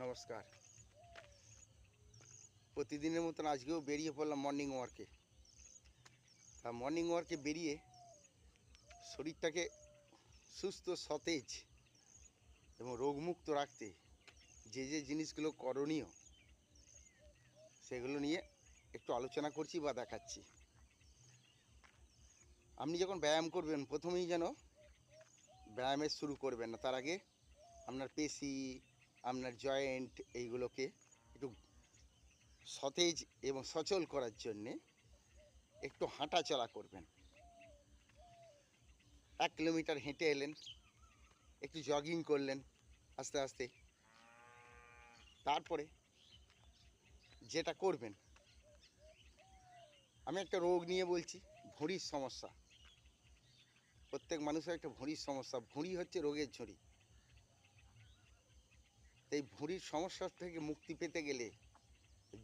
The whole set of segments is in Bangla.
নমস্কার। প্রতিদিনের মতন আজকেও বেরিয়ে পড়লাম মর্নিং ওয়ার্কে। তা মর্নিং ওয়ার্কে বেরিয়ে শরীরটাকে সুস্থ, সতেজ এবং রোগমুক্ত রাখতে যে যে জিনিসগুলো করণীয় সেগুলো নিয়ে একটু আলোচনা করছি বা দেখাচ্ছি। আপনি যখন ব্যায়াম করবেন প্রথমেই যেন ব্যায়ামের শুরু করবেন না, তার আগে আপনার পেশি, আপনার জয়েন্ট এইগুলোকে একটু সতেজ এবং সচল করার জন্যে একটু হাঁটা চলা করবেন। 1 কিলোমিটার হেঁটে এলেন, একটু জগিং করলেন আস্তে আস্তে। তারপরে যেটা করবেন, আমি একটা রোগ নিয়ে বলছি, ভুঁড়ির সমস্যা। প্রত্যেক মানুষের একটা ভুঁড়ির সমস্যা। ভুঁড়ি হচ্ছে রোগের ঝুড়ি। এই ভুঁড়ির সমস্যা থেকে মুক্তি পেতে গেলে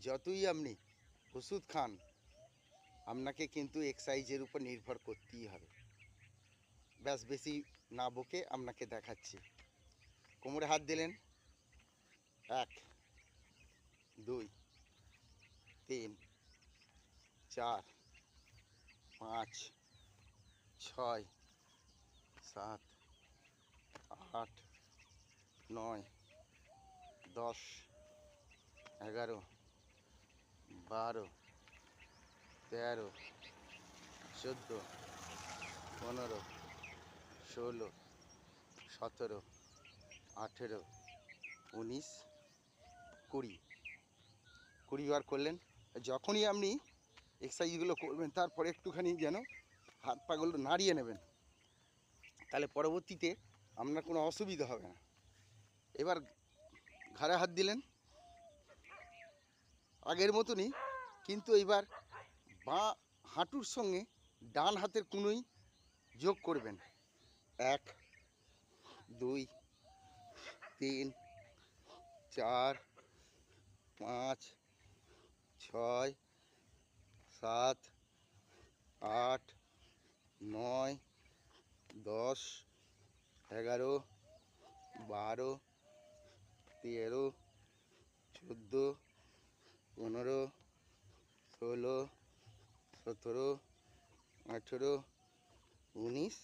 যতই আপনি ওষুধ খান, আপনাকে কিন্তু এক্সারসাইজের উপর নির্ভর করতেই হবে। ব্যাস বেশি না বকে আপনাকে দেখাচ্ছি। কোমরে হাত দিলেন, 1 2 3 4 5 6 7 8 9 10 11 12 13 14 15 16 17 18 19 20 বার করলেন। যখনই আপনি এক্সারসাইজগুলো করবেন তারপরে একটুখানি যেন হাত পাগুলো নাড়িয়ে নেবেন, তাহলে পরবর্তীতে আপনার কোনো অসুবিধা হবে না। এবার ঘাড়ে হাত দিলেন আগের মতনই, কিন্তু এইবার বাঁ হাঁটুর সঙ্গে ডান হাতের কুনোই যোগ করবেন। 1 2 3 4 5 6 7 8 9 10 11 12 13 14 15 16 17 18 19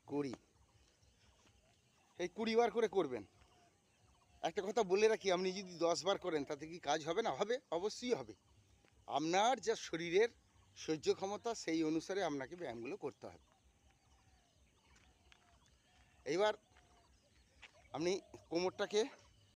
20। এই 20 বার করে করবেন। একটা কথা বলে রাখি, আপনি যদি 10 বার করেন তাতে কি কাজ হবে না? হবে, অবশ্যই হবে। আপনার যা শরীরের সহ্য ক্ষমতা সেই অনুসারে আপনাকে ব্যায়ামগুলো করতে হবে। এইবার আপনি কোমরটাকে